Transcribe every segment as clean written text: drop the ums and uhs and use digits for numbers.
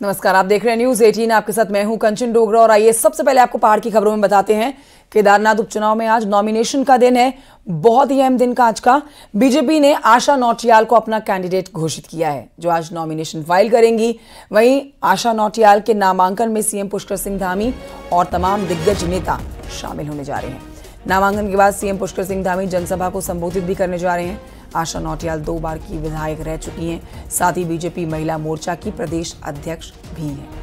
नमस्कार, आप देख रहे हैं न्यूज 18। आपके साथ मैं हूं कंचन डोगरा और आइए सबसे पहले आपको पहाड़ की खबरों में बताते हैं। केदारनाथ उपचुनाव में आज नॉमिनेशन का दिन है, बहुत ही अहम दिन का आज का। बीजेपी ने आशा नौटियाल को अपना कैंडिडेट घोषित किया है, जो आज नॉमिनेशन फाइल करेंगी। वहीं आशा नौटियाल के नामांकन में सीएम पुष्कर सिंह धामी और तमाम दिग्गज नेता शामिल होने जा रहे हैं। नामांकन के बाद सीएम पुष्कर सिंह धामी जनसभा को संबोधित भी करने जा रहे हैं। आशा नौटियाल 2 बार की विधायक रह चुकी हैं, साथ ही बीजेपी महिला मोर्चा की प्रदेश अध्यक्ष भी हैं।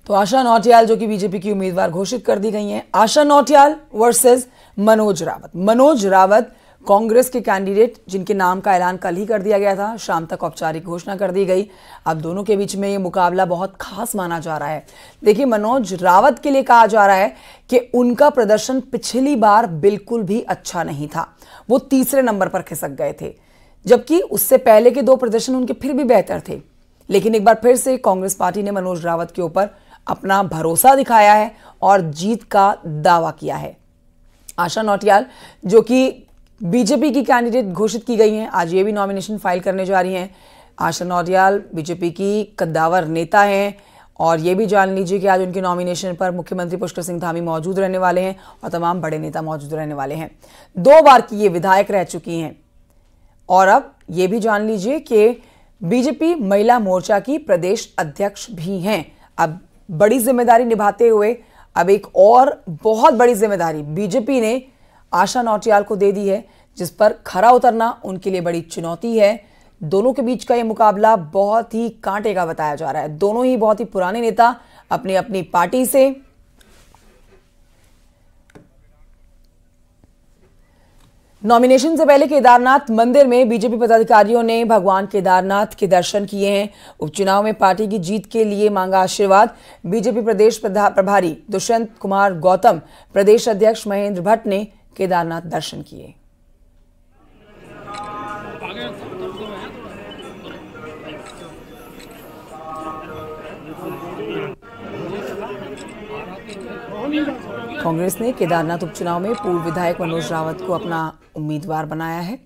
तो आशा नौटियाल जो कि बीजेपी की उम्मीदवार घोषित कर दी गई हैं। आशा नौटियाल वर्सेस मनोज रावत। मनोज रावत कांग्रेस के कैंडिडेट, जिनके नाम का ऐलान कल ही कर दिया गया था, शाम तक औपचारिक घोषणा कर दी गई। अब दोनों के बीच में ये मुकाबला बहुत खास माना जा रहा है। देखिए, मनोज रावत के लिए कहा जा रहा है कि उनका प्रदर्शन पिछली बार बिल्कुल भी अच्छा नहीं था, वो तीसरे नंबर पर खिसक गए थे, जबकि उससे पहले के 2 प्रदर्शन उनके फिर भी बेहतर थे। लेकिन एक बार फिर से कांग्रेस पार्टी ने मनोज रावत के ऊपर अपना भरोसा दिखाया है और जीत का दावा किया है। आशा नौटियाल जो कि बीजेपी की कैंडिडेट घोषित की गई हैं, आज ये भी नॉमिनेशन फाइल करने जा रही हैं। आशा नौटियाल बीजेपी की कद्दावर नेता हैं और ये भी जान लीजिए कि आज उनके नॉमिनेशन पर मुख्यमंत्री पुष्कर सिंह धामी मौजूद रहने वाले हैं और तमाम बड़े नेता मौजूद रहने वाले हैं। 2 बार की ये विधायक रह चुकी हैं और अब ये भी जान लीजिए कि बीजेपी महिला मोर्चा की प्रदेश अध्यक्ष भी हैं। अब बड़ी जिम्मेदारी निभाते हुए अब एक और बहुत बड़ी जिम्मेदारी बीजेपी ने आशा नौटियाल को दे दी है, जिस पर खरा उतरना उनके लिए बड़ी चुनौती है। दोनों के बीच का ये मुकाबला बहुत ही कांटे का बताया जा रहा है। दोनों ही बहुत ही पुराने नेता, अपनी अपनी पार्टी से। नॉमिनेशन से पहले केदारनाथ मंदिर में बीजेपी पदाधिकारियों ने भगवान केदारनाथ के दर्शन किए हैं। उपचुनाव में पार्टी की जीत के लिए मांगा आशीर्वाद। बीजेपी प्रदेश प्रभारी दुष्यंत कुमार गौतम, प्रदेश अध्यक्ष महेंद्र भट्ट ने केदारनाथ दर्शन किए। कांग्रेस ने केदारनाथ उपचुनाव में पूर्व विधायक मनोज रावत को अपना उम्मीदवार बनाया है।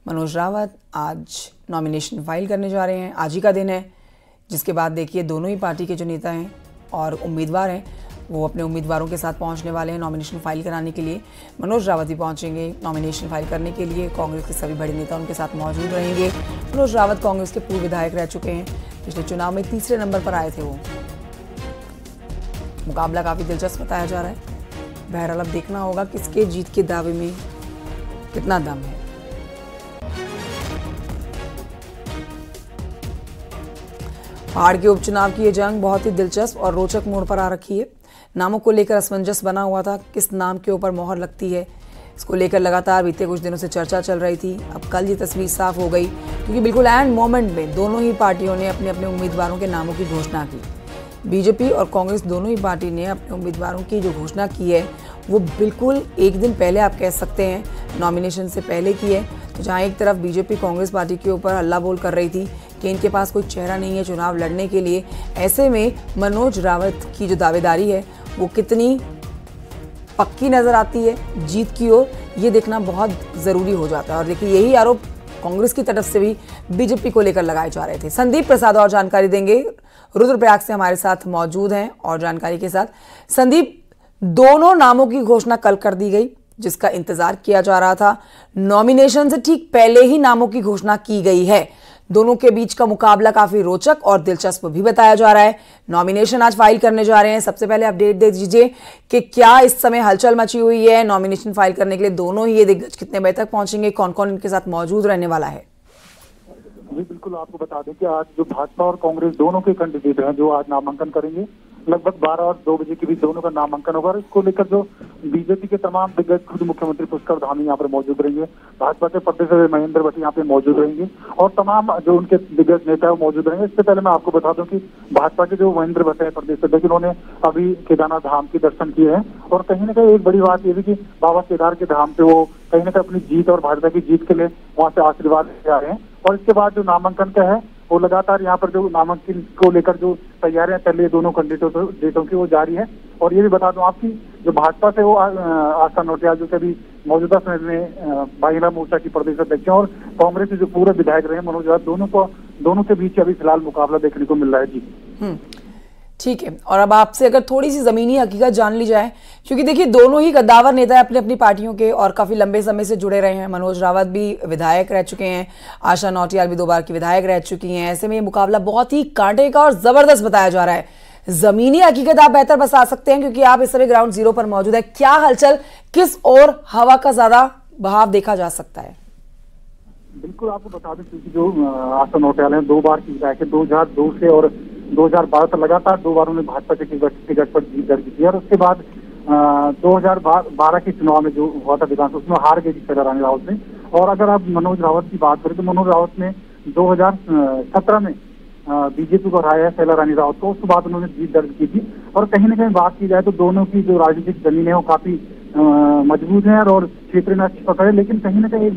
मनोज रावत आज नॉमिनेशन फाइल करने जा रहे हैं। आज ही का दिन है, जिसके बाद देखिए दोनों ही पार्टी के जो नेता हैं और उम्मीदवार हैं, वो अपने उम्मीदवारों के साथ पहुंचने वाले हैं नॉमिनेशन फाइल कराने के लिए। मनोज रावत भी पहुंचेंगे नॉमिनेशन फाइल करने के लिए। कांग्रेस के सभी बड़े नेता उनके साथ मौजूद रहेंगे। मनोज रावत कांग्रेस के पूर्व विधायक रह चुके हैं, पिछले चुनाव में तीसरे नंबर पर आए थे वो। मुकाबला काफी दिलचस्प बताया जा रहा है। बहरहाल अब देखना होगा किसके जीत के दावे में कितना दम है। पहाड़ के उपचुनाव की ये जंग बहुत ही दिलचस्प और रोचक मोड़ पर आ रखी है। नामों को लेकर असमंजस बना हुआ था, किस नाम के ऊपर मोहर लगती है, इसको लेकर लगातार बीते कुछ दिनों से चर्चा चल रही थी। अब कल ये तस्वीर साफ हो गई, क्योंकि बिल्कुल एंड मोमेंट में दोनों ही पार्टियों ने अपने अपने उम्मीदवारों के नामों की घोषणा की। बीजेपी और कांग्रेस दोनों ही पार्टी ने अपने उम्मीदवारों की जो घोषणा की है, वो बिल्कुल एक दिन पहले आप कह सकते हैं, नॉमिनेशन से पहले की है। तो जहाँ एक तरफ बीजेपी कांग्रेस पार्टी के ऊपर हल्ला बोल कर रही थी कि इनके पास कोई चेहरा नहीं है चुनाव लड़ने के लिए, ऐसे में मनोज रावत की जो दावेदारी है वो कितनी पक्की नजर आती है जीत की ओर, ये देखना बहुत ज़रूरी हो जाता है। और देखिए, यही आरोप कांग्रेस की तरफ से भी बीजेपी को लेकर लगाए जा रहे थे। संदीप प्रसाद और जानकारी देंगे, रुद्रप्रयाग से हमारे साथ मौजूद हैं और जानकारी के साथ। संदीप, दोनों नामों की घोषणा कल कर दी गई, जिसका इंतजार किया जा रहा था। नॉमिनेशन से ठीक पहले ही नामों की घोषणा की गई है। दोनों के बीच का मुकाबला काफी रोचक और दिलचस्प भी बताया जा रहा है। नॉमिनेशन आज फाइल करने जा रहे हैं। सबसे पहले अपडेट दे दीजिए कि क्या इस समय हलचल मची हुई है नॉमिनेशन फाइल करने के लिए। दोनों ही ये दिग्गज कितने बजे तक पहुंचेंगे, कौन कौन इनके साथ मौजूद रहने वाला है? जी बिल्कुल, आपको बता दें कि आज जो भाजपा और कांग्रेस दोनों के कैंडिडेट हैं जो आज नामांकन करेंगे, लगभग 12 और 2 बजे के बीच दोनों का नामांकन होगा। इसको लेकर जो बीजेपी के तमाम दिग्गज, खुद मुख्यमंत्री पुष्कर धामी यहाँ पर मौजूद रहेंगे, भाजपा के प्रदेश महेंद्र भट्ट यहाँ पे मौजूद रहेंगे और तमाम जो उनके दिग्गज नेता है मौजूद रहेंगे। इससे पहले मैं आपको बता दूं कि भाजपा के जो महेंद्र भट्ट है प्रदेश अध्यक्ष, उन्होंने अभी केदारनाथ धाम के दर्शन किए हैं और कहीं ना कहीं एक बड़ी बात यह भी कि बाबा केदार के धाम पे वो कहीं ना कहीं अपनी जीत और भाजपा की जीत के लिए वहां से आशीर्वाद ले आ रहे हैं। और इसके बाद जो नामांकन का है वो लगातार यहाँ पर जो नामांकन को लेकर जो तैयारियां चल रही है दोनों कैंडिडेटों की वो जारी है। और ये भी बता दूं आपकी जो भाजपा से वो आशा नोटियाल जो कि अभी मौजूदा समय में महिला मोर्चा की प्रदेश अध्यक्ष और कांग्रेस के जो पूरे विधायक रहे मनोज रावत, दोनों के बीच अभी फिलहाल मुकाबला देखने को मिल रहा है। जी ठीक है। और अब आपसे अगर थोड़ी सी जमीनी हकीकत जान ली जाए, क्योंकि देखिए दोनों ही कद्दावर नेता अपनी अपनी पार्टियों के और काफी लंबे समय से जुड़े रहे हैं। मनोज रावत भी विधायक रह चुके हैं, आशा नौटियाल भी 2 बार की विधायक रह चुकी हैं। ऐसे में ये मुकाबला बहुत ही कांटे का और जबरदस्त बताया जा रहा है। जमीनी हकीकत आप बेहतर बता सकते हैं क्योंकि आप इस समय ग्राउंड जीरो पर मौजूद है। क्या हलचल, किस ओर हवा का ज्यादा बहाव देखा जा सकता है? बिल्कुल, आपको बता दें क्योंकि जो आशा नौटियाल है 2 बार की विधायक है, 2002 से और 2012 तक लगातार 2 बार उन्होंने भाजपा के टिकट पर जीत दर्ज की और उसके बाद 2012 के चुनाव में जो हुआ था विधानसभा, उसमें हार गई थी शैला रानी रावत ने। और अगर आप मनोज रावत की बात करें तो मनोज रावत ने 2017 में बीजेपी को हराया है शैला रानी रावत को, उसके बाद उन्होंने जीत दर्ज की थी। और कहीं ना कहीं बात की जाए तो दोनों की जो राजनीतिक जमीन है वो काफी मजबूत है और क्षेत्र में अच्छी पकड़ है। लेकिन कहीं ना कहीं एक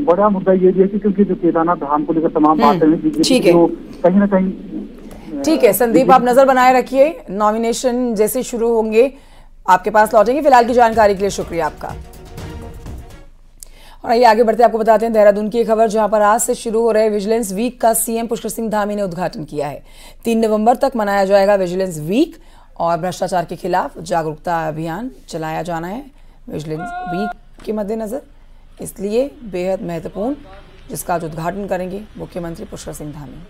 बड़ा मुद्दा ये भी है कि क्योंकि जो केदारनाथ धाम को लेकर तमाम बातें हैं बीजेपी को कहीं ना कहीं। ठीक है संदीप, आप नजर बनाए रखिए, नॉमिनेशन जैसे शुरू होंगे आपके पास लौटेंगे। फिलहाल की जानकारी के लिए शुक्रिया आपका। और आइए आगे बढ़ते आपको बताते हैं देहरादून की खबर, जहां पर आज से शुरू हो रहे विजिलेंस वीक का सीएम पुष्कर सिंह धामी ने उद्घाटन किया है। 3 नवंबर तक मनाया जाएगा विजिलेंस वीक और भ्रष्टाचार के खिलाफ जागरूकता अभियान चलाया जाना है विजिलेंस वीक के मद्देनजर, इसलिए बेहद महत्वपूर्ण, जिसका आज उद्घाटन करेंगे मुख्यमंत्री पुष्कर सिंह धामी।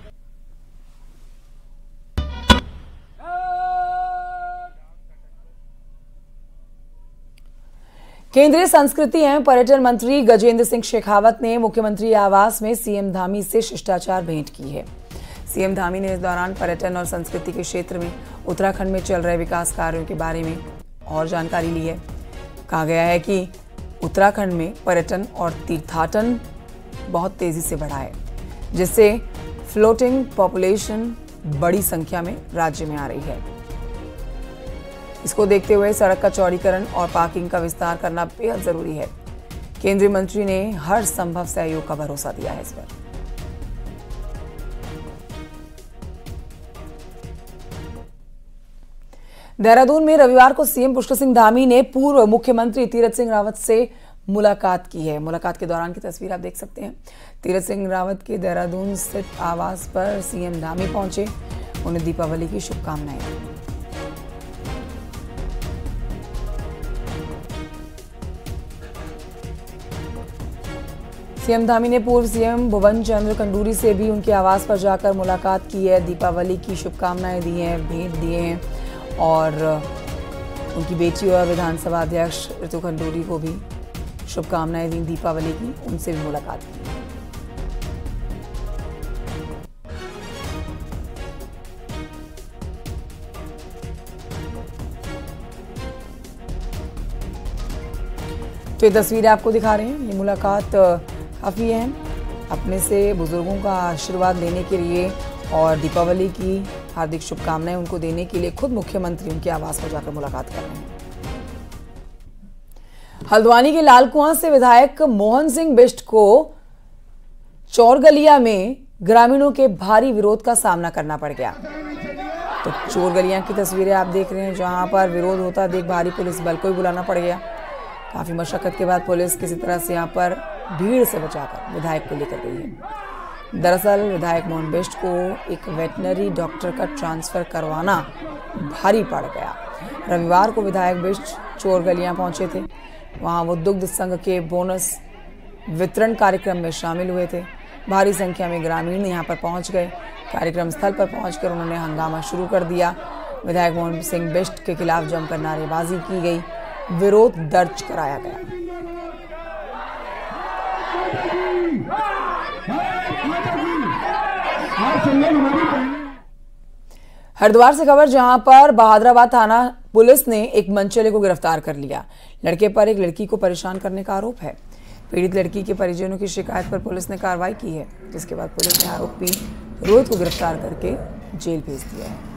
केंद्रीय संस्कृति एवं पर्यटन मंत्री गजेंद्र सिंह शेखावत ने मुख्यमंत्री आवास में सीएम धामी से शिष्टाचार भेंट की है। सीएम धामी ने इस दौरान पर्यटन और संस्कृति के क्षेत्र में उत्तराखंड में चल रहे विकास कार्यों के बारे में और जानकारी ली है। कहा गया है कि उत्तराखंड में पर्यटन और तीर्थाटन बहुत तेजी से बढ़ा है, जिससे फ्लोटिंग पॉपुलेशन बड़ी संख्या में राज्य में आ रही है। इसको देखते हुए सड़क का चौड़ीकरण और पार्किंग का विस्तार करना बेहद जरूरी है। केंद्रीय मंत्री ने हर संभव सहयोग का भरोसा दिया है इस पर। देहरादून में रविवार को सीएम पुष्कर सिंह धामी ने पूर्व मुख्यमंत्री तीरथ सिंह रावत से मुलाकात की है। मुलाकात के दौरान की तस्वीर आप देख सकते हैं। तीरथ सिंह रावत के देहरादून स्थित आवास पर सीएम धामी पहुंचे, उन्हें दीपावली की शुभकामनाएं दी। सीएम धामी ने पूर्व सीएम भुवन चंद्र खंडूरी से भी उनके आवास पर जाकर मुलाकात की है, दीपावली की शुभकामनाएं दी हैं, भेंट दिए हैं और उनकी बेटी और विधानसभा अध्यक्ष ऋतु खंडूरी को भी शुभकामनाएं दी दीपावली की, उनसे भी मुलाकात की। तो ये तस्वीरें आपको दिखा रहे हैं। ये मुलाकात काफ़ी अहम, अपने से बुजुर्गों का आशीर्वाद लेने के लिए और दीपावली की हार्दिक शुभकामनाएं उनको देने के लिए खुद मुख्यमंत्री उनके आवास पर जाकर मुलाकात कर रहे हैं। हल्द्वानी के लालकुआं से विधायक मोहन सिंह बिष्ट को चोरगलिया में ग्रामीणों के भारी विरोध का सामना करना पड़ गया। तो चोरगलिया की तस्वीरें आप देख रहे हैं, जहां पर विरोध होता देख भारी पुलिस बल को ही बुलाना पड़ गया। काफी मशक्कत के बाद पुलिस किसी तरह से यहां पर भीड़ से बचाकर विधायक को लेकर गई है। दरअसल विधायक मोहन बिष्ट को एक वेटनरी डॉक्टर का ट्रांसफर करवाना भारी पड़ गया। रविवार को विधायक बिष्ट चोरगलियां पहुंचे थे, वहां वो दुग्ध संघ के बोनस वितरण कार्यक्रम में शामिल हुए थे। भारी संख्या में ग्रामीण यहां पर पहुंच गए। कार्यक्रम स्थल पर पहुंचकर उन्होंने हंगामा शुरू कर दिया। विधायक मोहन सिंह बिष्ट के खिलाफ जमकर नारेबाजी की गई, विरोध दर्ज कराया गया। हरिद्वार से खबर, जहां पर बहादुराबाद थाना पुलिस ने एक मनचले को गिरफ्तार कर लिया। लड़के पर एक लड़की को परेशान करने का आरोप है। पीड़ित लड़की के परिजनों की शिकायत पर पुलिस ने कार्रवाई की है, जिसके बाद पुलिस ने आरोपी रोहित को गिरफ्तार करके जेल भेज दिया है।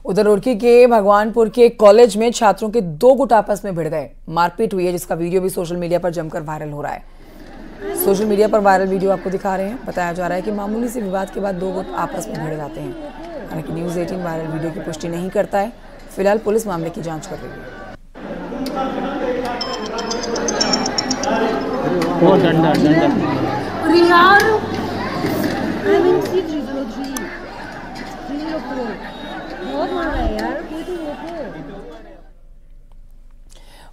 उधर रुड़की के भगवानपुर के कॉलेज में छात्रों के 2 गुट आपस में भिड़ गए। मारपीट हुई है, जिसका वीडियो भी सोशल मीडिया पर जमकर वायरल हो रहा है। सोशल मीडिया पर वायरल वीडियो आपको दिखा रहे हैं। बताया जा रहा है कि मामूली से विवाद के बाद 2 गुट आपस में भिड़ जाते हैं। हालांकि न्यूज़ 18 वायरल वीडियो की पुष्टि नहीं करता है। फिलहाल पुलिस मामले की जांच कर रही है।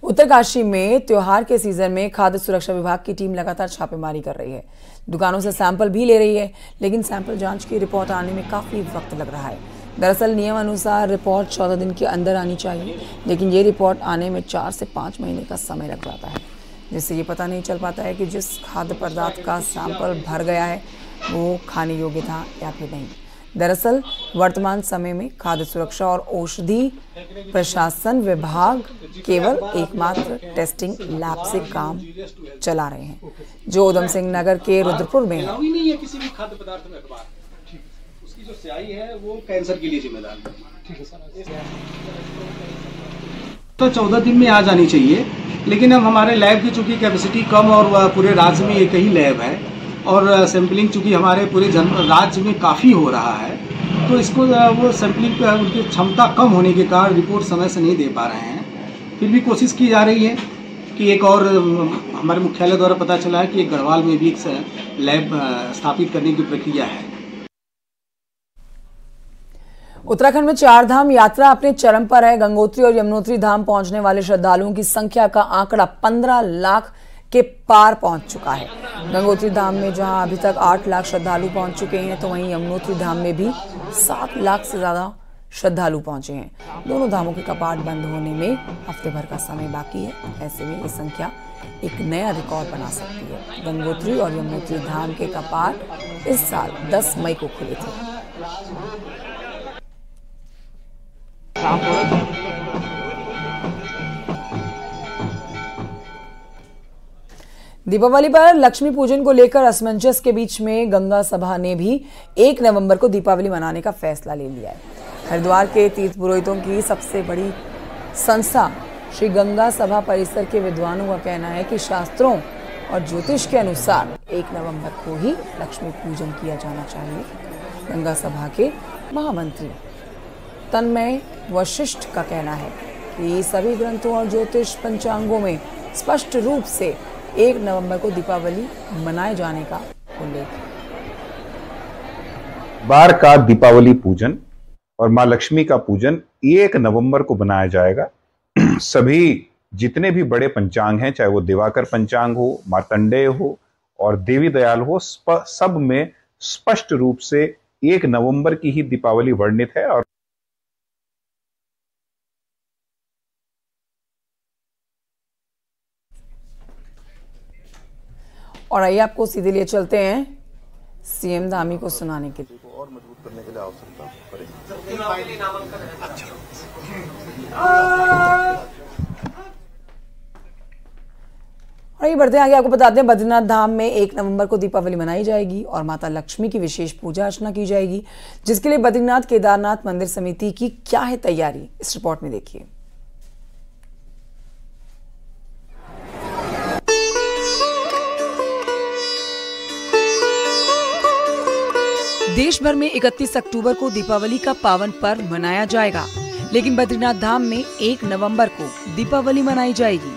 उत्तरकाशी में त्योहार के सीजन में खाद्य सुरक्षा विभाग की टीम लगातार छापेमारी कर रही है। दुकानों से सैंपल भी ले रही है, लेकिन सैंपल जांच की रिपोर्ट आने में काफी वक्त लग रहा है। दरअसल नियम अनुसार रिपोर्ट 14 दिन के अंदर आनी चाहिए, लेकिन ये रिपोर्ट आने में 4 से 5 महीने का समय लग जाता है, जिससे ये पता नहीं चल पाता है कि जिस खाद्य पदार्थ का सैंपल भर गया है वो खाने योग्य था या फिर नहीं। दरअसल वर्तमान समय में खाद्य सुरक्षा और औषधि प्रशासन विभाग केवल एकमात्र टेस्टिंग लैब से काम चला रहे हैं, जो उधम सिंह नगर के रुद्रपुर में है। नहीं है किसी भी खाद्य पदार्थ में अखबार, उसकी जो स्याही है वो कैंसर के लिए जिम्मेदार है। तो 14 दिन में आ जानी चाहिए, लेकिन अब हमारे लैब की चूंकि कैपेसिटी कम और पूरे राज्य में एक ही लैब है और सैंपलिंग चूंकि हमारे पूरे राज्य में काफ़ी हो रहा है, तो इसको वो सैंपलिंग पे उनकी क्षमता कम होने के कारण रिपोर्ट समय से नहीं दे पा रहे हैं। फिर भी कोशिश की जा रही है कि एक और हमारे मुख्यालय द्वारा पता चला है कि एक गढ़वाल में भी एक लैब स्थापित करने की प्रक्रिया है। उत्तराखंड में 4 धाम यात्रा अपने चरम पर है। गंगोत्री और यमुनोत्री धाम पहुंचने वाले श्रद्धालुओं की संख्या का आंकड़ा 15 लाख के पार पहुंच चुका है। गंगोत्री धाम में जहां अभी तक 8 लाख श्रद्धालु पहुंच चुके हैं, तो वहीं यमुनोत्री धाम में भी 7 लाख से ज्यादा श्रद्धालु पहुंचे हैं। दोनों धामों के कपाट बंद होने में हफ्ते भर का समय बाकी है। ऐसे में ये संख्या एक नया रिकॉर्ड बना सकती है। गंगोत्री और यमुनोत्री धाम के कपाट इस साल 10 मई को खुले थे। दीपावली पर लक्ष्मी पूजन को लेकर असमंजस के बीच में गंगा सभा ने भी 1 नवंबर को दीपावली मनाने का फैसला ले लिया है। हरिद्वार के तीर्थ पुरोहितों की सबसे बड़ी संस्था श्री गंगा सभा परिसर के विद्वानों का कहना है कि शास्त्रों और ज्योतिष के अनुसार 1 नवंबर को ही लक्ष्मी पूजन किया जाना चाहिए। गंगा सभा के महामंत्री तन्मय वशिष्ठ का कहना है कि सभी ग्रंथों और ज्योतिष पंचांगों में स्पष्ट रूप से 1 नवंबर को दीपावली मनाए जाने का उल्लेख है। बार का दीपावली पूजन और मां लक्ष्मी का पूजन 1 नवंबर को बनाया जाएगा। सभी जितने भी बड़े पंचांग हैं, चाहे वो दिवाकर पंचांग हो, मार्तंडेय हो और देवी दयाल हो, सब में स्पष्ट रूप से 1 नवंबर की ही दीपावली वर्णित है। और आइए आपको सीधे लिए चलते हैं सीएम धामी को सुनाने के लिए। और मजबूत करने के लिए आवश्यकता पड़ेगी। और ये बढ़ते हैं आगे, आपको बताते हैं बद्रीनाथ धाम में 1 नवंबर को दीपावली मनाई जाएगी और माता लक्ष्मी की विशेष पूजा अर्चना की जाएगी, जिसके लिए बद्रीनाथ केदारनाथ मंदिर समिति की क्या है तैयारी, इस रिपोर्ट में देखिए। देश भर में 31 अक्टूबर को दीपावली का पावन पर्व मनाया जाएगा, लेकिन बद्रीनाथ धाम में 1 नवंबर को दीपावली मनाई जाएगी,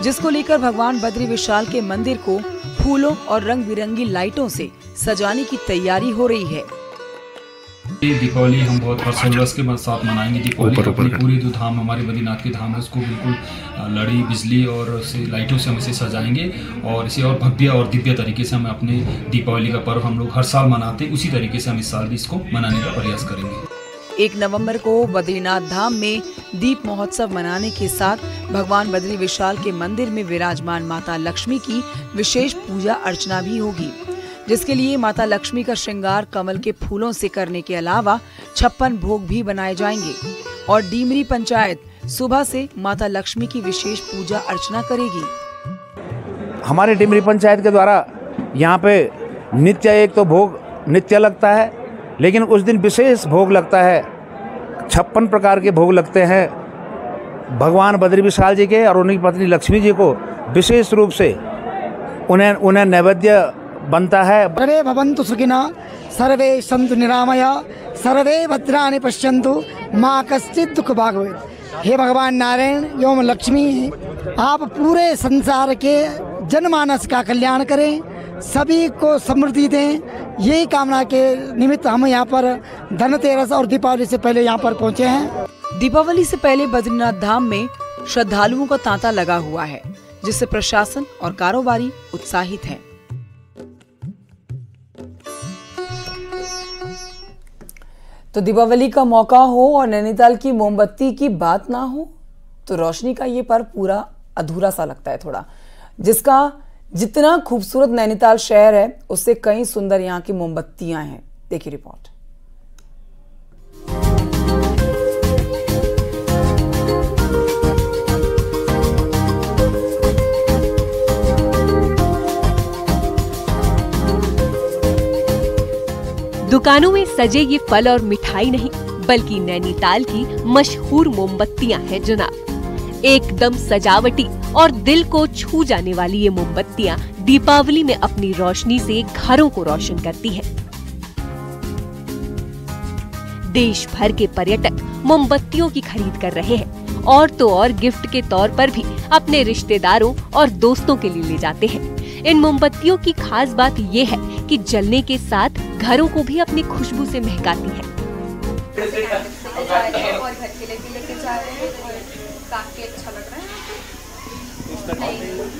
जिसको लेकर भगवान बद्री विशाल के मंदिर को फूलों और रंग बिरंगी लाइटों से सजाने की तैयारी हो रही है। दीपावली हम बहुत हर्षोल्लास के साथ मनाएंगे। दीपावली अपनी पूरी जो धाम हमारे बद्रीनाथ के धाम है उसको बिल्कुल लड़ी बिजली और लाइटों से हम इसे सजाएंगे और इसे और भव्य और दिव्य तरीके से हम अपने दीपावली का पर्व हम लोग हर साल मनाते हैं, उसी तरीके से हम इस साल भी इसको मनाने का प्रयास करेंगे। 1 नवंबर को बद्रीनाथ धाम में दीप महोत्सव मनाने के साथ भगवान बद्री विशाल के मंदिर में विराजमान माता लक्ष्मी की विशेष पूजा अर्चना भी होगी, जिसके लिए माता लक्ष्मी का श्रृंगार कमल के फूलों से करने के अलावा 56 भोग भी बनाए जाएंगे और डीमरी पंचायत सुबह से माता लक्ष्मी की विशेष पूजा अर्चना करेगी। हमारे डीमरी पंचायत के द्वारा यहाँ पे नित्य एक तो भोग नित्य लगता है, लेकिन उस दिन विशेष भोग लगता है। 56 प्रकार के भोग लगते हैं भगवान बद्री विशाल जी के और उनकी पत्नी लक्ष्मी जी को विशेष रूप से उन्हें नैवेद्य बनता है। सर्वे भवन्तु सुखिनः, सर्वे सन्तु निरामया, सर्वे भद्राणि पश्यन्तु, माँ कश्चित् दुःख भाग् भवेत्। हे भगवान नारायण एवं लक्ष्मी, आप पूरे संसार के जनमानस का कल्याण करें, सभी को समृद्धि दें, यही कामना के निमित्त हम यहाँ पर धनतेरस और दीपावली से पहले यहाँ पर पहुँचे हैं। दीपावली से पहले बद्रीनाथ धाम में श्रद्धालुओं का तांता लगा हुआ है, जिससे प्रशासन और कारोबारी उत्साहित हैं। तो दीपावली का मौका हो और नैनीताल की मोमबत्ती की बात ना हो तो रोशनी का ये पर्व पूरा अधूरा सा लगता है थोड़ा। जिसका जितना खूबसूरत नैनीताल शहर है, उससे कई सुंदर यहाँ की मोमबत्तियां हैं। देखिए रिपोर्ट। दुकानों में सजे ये फल और मिठाई नहीं, बल्कि नैनीताल की मशहूर मोमबत्तियां हैं जनाब। एकदम सजावटी और दिल को छू जाने वाली ये मोमबत्तियां दीपावली में अपनी रोशनी से घरों को रोशन करती हैं। देश भर के पर्यटक मोमबत्तियों की खरीद कर रहे हैं और तो और गिफ्ट के तौर पर भी अपने रिश्तेदारों और दोस्तों के लिए ले जाते हैं। इन मोमबत्तियों की खास बात ये है कि जलने के साथ घरों को भी अपनी खुशबू से महकाती है। और घर के लिए भी लेके जा रहे हैं और काफी अच्छा लग रहा है,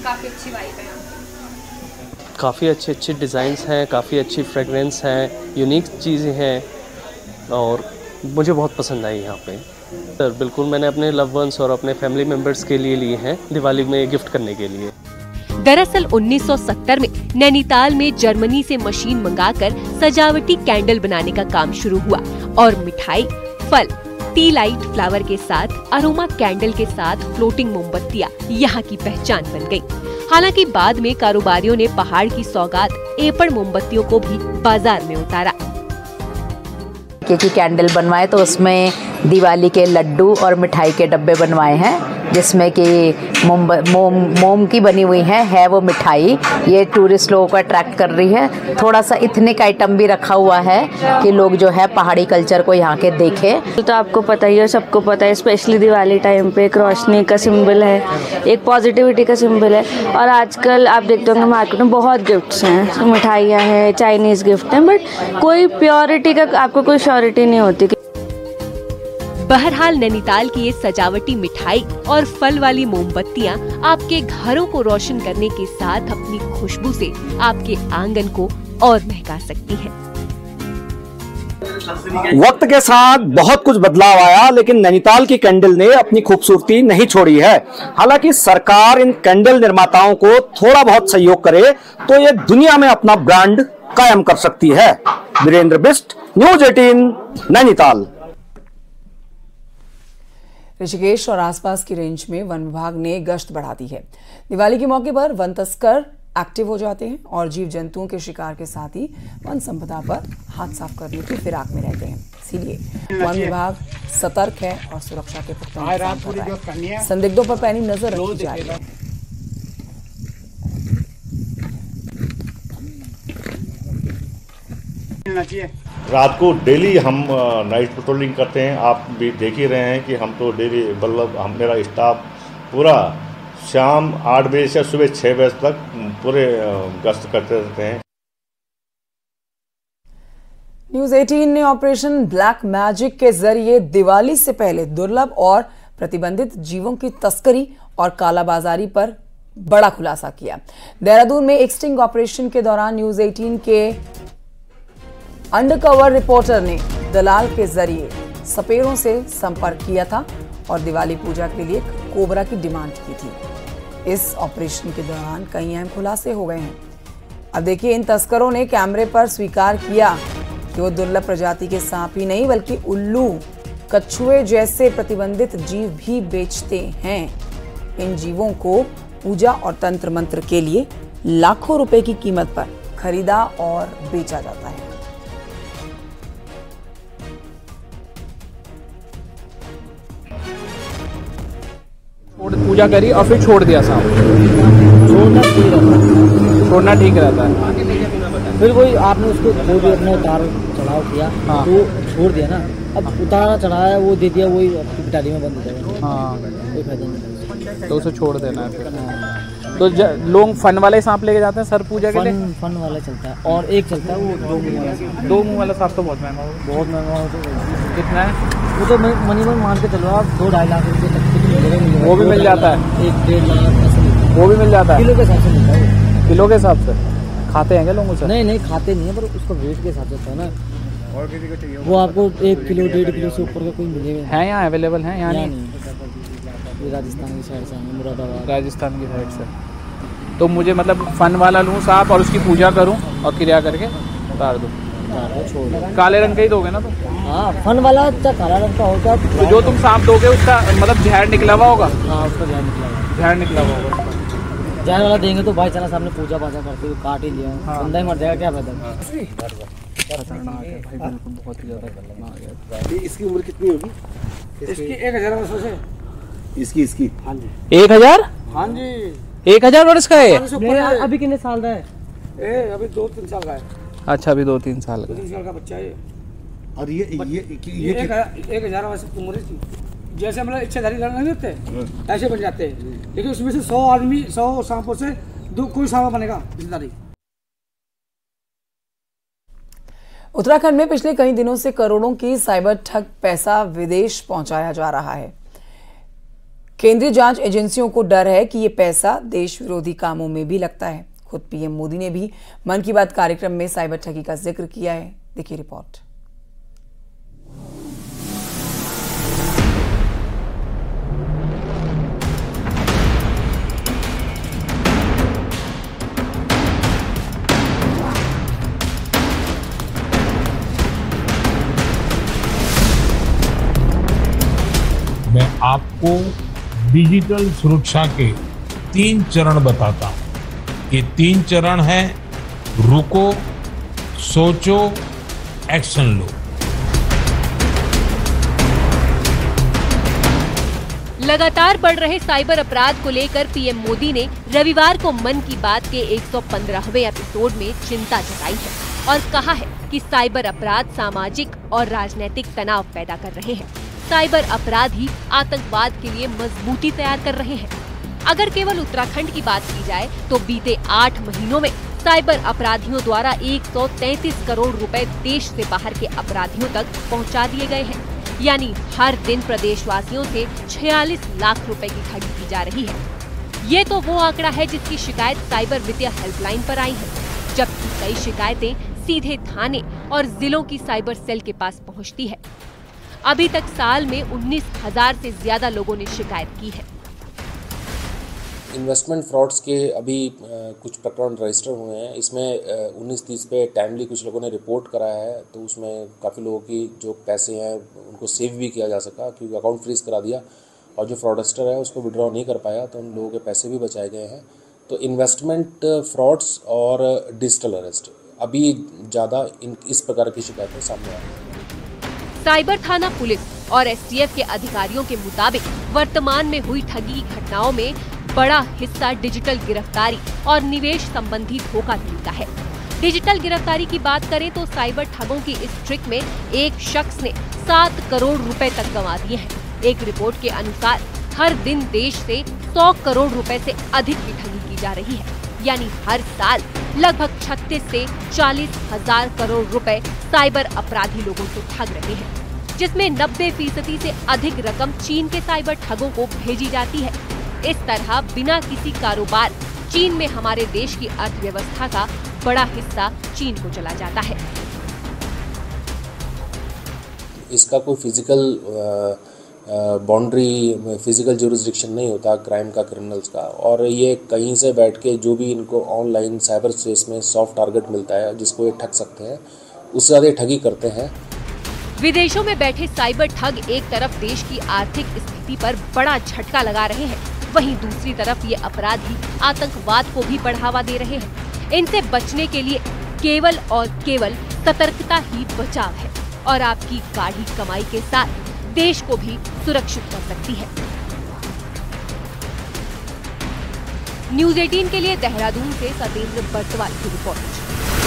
काफी अच्छी वाइब है। काफ़ी अच्छे डिज़ाइंस हैं, काफ़ी अच्छी फ्रेगरेंस हैं, यूनिक चीज़ें हैं और मुझे बहुत पसंद आई यहाँ पे। सर बिल्कुल, मैंने अपने लव वंस और अपने फैमिली मेम्बर्स के लिए हैं दिवाली में गिफ्ट करने के लिए। दरअसल 1970 में नैनीताल में जर्मनी से मशीन मंगाकर सजावटी कैंडल बनाने का काम शुरू हुआ और मिठाई, फल, टी लाइट फ्लावर के साथ अरोमा कैंडल के साथ फ्लोटिंग मोमबत्तियां यहाँ की पहचान बन गई। हालांकि बाद में कारोबारियों ने पहाड़ की सौगात एपड़ मोमबत्तियों को भी बाजार में उतारा। की कैंडल बनवाए तो उसमें दिवाली के लड्डू और मिठाई के डब्बे बनवाए हैं, जिसमें कि मोम की बनी हुई है वो मिठाई। ये टूरिस्ट लोगों को अट्रैक्ट कर रही है। थोड़ा सा इथनिक आइटम भी रखा हुआ है कि लोग जो है पहाड़ी कल्चर को यहाँ के देखें। तो आपको पता ही है, सबको पता है, स्पेशली दिवाली टाइम पे एक रोशनी का सिंबल है, एक पॉजिटिविटी का सिंबल है। और आजकल आप देखते होंगे मार्केट में बहुत गिफ्ट्स हैं, मिठाइयाँ हैं, चाइनीज़ गिफ्ट हैं, बट कोई प्योरिटी का आपको कोई श्योरिटी नहीं होती। बहरहाल नैनीताल की ये सजावटी मिठाई और फल वाली मोमबत्तियां आपके घरों को रोशन करने के साथ अपनी खुशबू से आपके आंगन को और महका सकती हैं। वक्त के साथ बहुत कुछ बदलाव आया, लेकिन नैनीताल की कैंडल ने अपनी खूबसूरती नहीं छोड़ी है। हालांकि सरकार इन कैंडल निर्माताओं को थोड़ा बहुत सहयोग करे तो ये दुनिया में अपना ब्रांड कायम कर सकती है। वीरेंद्र बिस्ट, न्यूज़ 18, नैनीताल। ऋषिकेश और आसपास की रेंज में वन विभाग ने गश्त बढ़ा दी है। दिवाली के मौके पर वन तस्कर एक्टिव हो जाते हैं और जीव जंतुओं के शिकार के साथ ही वन संपदा पर हाथ साफ करने की फिराक में रहते हैं। इसीलिए वन विभाग सतर्क है और सुरक्षा के पुख्ता इंतजाम कर रहा है। संदिग्धों पर पैनी नजर रखी जा रही है। रात को डेली हम नाइट पेट्रोलिंग करते हैं। आप भी देख ही रहे हैं कि हम तो डेली मतलब मेरा स्टाफ पूरा शाम 8 बजे से सुबह 6 बजे तक पूरे गश्त करते रहते हैं। न्यूज़ 18 ने ऑपरेशन ब्लैक मैजिक के जरिए दिवाली से पहले दुर्लभ और प्रतिबंधित जीवों की तस्करी और कालाबाजारी पर बड़ा खुलासा किया। देहरादून में एक स्टिंग ऑपरेशन के दौरान न्यूज़ 18 के अंडरकवर रिपोर्टर ने दलाल के जरिए सपेरों से संपर्क किया था और दिवाली पूजा के लिए कोबरा की डिमांड की थी। इस ऑपरेशन के दौरान कई अहम खुलासे हो गए हैं। अब देखिए, इन तस्करों ने कैमरे पर स्वीकार किया कि वो दुर्लभ प्रजाति के सांप ही नहीं बल्कि उल्लू, कछुए जैसे प्रतिबंधित जीव भी बेचते हैं। इन जीवों को पूजा और तंत्र मंत्र के लिए लाखों रुपए की कीमत पर खरीदा और बेचा जाता है। पूजा करी और फिर छोड़ दिया सांप। छोड़ना ठीक रहता है। फिर कोई आपने उसको जो भी अपना उतार चढ़ाव किया, हाँ, तो छोड़ दिया ना, अब उतारा चढ़ाया वो दे दिया, वही आपकी पिटारी में बंद हो जाएगा। हाँ, कोई फायदा नहीं, तो उसे छोड़ देना है फिर। तो लोग फन वाले सांप लेके जाते हैं सर पूजा के लिए। फन वाला चलता है और एक चलता है वो 2 मुंह वाला। 2 मुंह वाला सांप तो बहुत महंगा हो। बहुत महंगा हो। तो कितना है वो? तो मिनिमम मान के चलो आप 2-2.5 लाख रुपये तक वो भी मिल जाता है। 1-1.5 लाख ऐसे वो भी मिल जाता है। किलो के हिसाब से मिलता है। किलो के हिसाब से खाते हैं क्या लोग उसे? नहीं खाते नहीं है, पर उसका वेट के हिसाब से होता है ना। और किसी को चाहिए वो आपको 1 किलो 1.5 किलो से ऊपर का कोई मिलेगा है यहाँ अवेलेबल है? यहाँ नहीं। राजस्थान की साइड से, मुरादाबाद राजस्थान की साइड से। तो मुझे मतलब फन वाला लूँ सांप और उसकी पूजा करूँ और क्रिया करके उतार दूँ। काले रंग का ही दोगे ना तुम? हाँ, फन वाला काला रंग का होगा। तो जो तुम सांप दोगे उसका मतलब जहर निकला हुआ होगा? हाँ, उसका जहर निकला हुआ होगा। जहर वाला देंगे तो भाई चला सामने पूजा पाजा करते हुए काट ही लिया, बंदा ही मर जाएगा, क्या फायदा। खतरनाक है भाई, बिल्कुल बहुत ही ज्यादा खतरनाक है। इसकी उम्र कितनी होगी? इसकी 1000 वर्षों से। इसकी हाँ जी। 1000? हाँ जी। 1000 वर्ष का है? अभी कितने साल का है? अभी 2-3 साल का है। अच्छा, अभी 2-3 साल का। 2-3 साल का बच्चा है। और ये 1000 वर्ष की उम्र थी। जैसे मतलब इच्छाधारी नहीं होते ऐसे बन जाते हैं, लेकिन उसमें से 100 आदमी 100 सांपों से कोई सांप बनेगा जिंदारी। उत्तराखंड में पिछले कई दिनों से करोड़ों की साइबर ठग पैसा विदेश पहुंचाया जा रहा है। केंद्रीय जांच एजेंसियों को डर है कि ये पैसा देश विरोधी कामों में भी लगता है। खुद पीएम मोदी ने भी मन की बात कार्यक्रम में साइबर ठगी का जिक्र किया है। देखिए रिपोर्ट। मैं आपको डिजिटल सुरक्षा के 3 चरण बताता हूं। ये 3 चरण है रुको, सोचो, एक्शन लो। लगातार बढ़ रहे साइबर अपराध को लेकर पीएम मोदी ने रविवार को मन की बात के 115वें एपिसोड में चिंता जताई है और कहा है कि साइबर अपराध सामाजिक और राजनीतिक तनाव पैदा कर रहे हैं। साइबर अपराधी आतंकवाद के लिए मजबूती तैयार कर रहे हैं। अगर केवल उत्तराखंड की बात की जाए तो बीते 8 महीनों में साइबर अपराधियों द्वारा 133 करोड़ रुपए देश से बाहर के अपराधियों तक पहुंचा दिए गए हैं। यानी हर दिन प्रदेशवासियों से 46 लाख रुपए की ठगी की जा रही है। ये तो वो आंकड़ा है जिसकी शिकायत साइबर विद्या हेल्पलाइन पर आई है, जबकि कई शिकायतें सीधे थाने और जिलों की साइबर सेल के पास पहुंचती है। अभी तक साल में 19,000 से ज्यादा लोगों ने शिकायत की है। इन्वेस्टमेंट फ्रॉड्स के अभी कुछ प्रकरण रजिस्टर हुए हैं। इसमें 19-30 पे टाइमली कुछ लोगों ने रिपोर्ट कराया है, तो उसमें काफ़ी लोगों की जो पैसे हैं उनको सेव भी किया जा सका, क्योंकि अकाउंट फ्रीज करा दिया और जो फ्रॉडस्टर है उसको विड्रॉ नहीं कर पाया, तो उन लोगों के पैसे भी बचाए गए हैं। तो इन्वेस्टमेंट फ्रॉड्स और डिजिटल अरेस्ट अभी ज़्यादा इस प्रकार की शिकायतें सामने आ रही हैं। साइबर थाना पुलिस और एसटीएफ के अधिकारियों के मुताबिक वर्तमान में हुई ठगी की घटनाओं में बड़ा हिस्सा डिजिटल गिरफ्तारी और निवेश संबंधी धोखाधड़ी का है। डिजिटल गिरफ्तारी की बात करें तो साइबर ठगों की इस ट्रिक में एक शख्स ने 7 करोड़ रुपए तक गंवा दिए हैं। एक रिपोर्ट के अनुसार हर दिन देश से 100 करोड़ रुपए से अधिक की ठगी की जा रही है। यानी हर साल लगभग 36 से 40 हजार करोड़ रुपए साइबर अपराधी लोगों से ठग रहे हैं, जिसमें 90% से अधिक रकम चीन के साइबर ठगों को भेजी जाती है। इस तरह बिना किसी कारोबार चीन में हमारे देश की अर्थव्यवस्था का बड़ा हिस्सा चीन को चला जाता है। इसका कोई फिजिकल बाउंड्री, फिजिकल ज्यूरिसडिक्शन नहीं होता क्राइम का, क्रिमिनल्स का। और ये कहीं से बैठ के जो भी इनको ऑनलाइन साइबर स्पेस में सॉफ्ट टारगेट मिलता है जिसको ये ठग सकते हैं, उससे ज़्यादा ठगी करते हैं। विदेशों में बैठे साइबर ठग एक तरफ देश की आर्थिक स्थिति पर बड़ा झटका लगा रहे हैं, वहीं दूसरी तरफ ये अपराधी आतंकवाद को भी बढ़ावा दे रहे हैं। इनसे बचने के लिए केवल और केवल सतर्कता ही बचाव है और आपकी गाढ़ी कमाई के साथ देश को भी सुरक्षित कर सकती है। न्यूज़ 18 के लिए देहरादून से सतेंद्र बरतवाल की रिपोर्ट।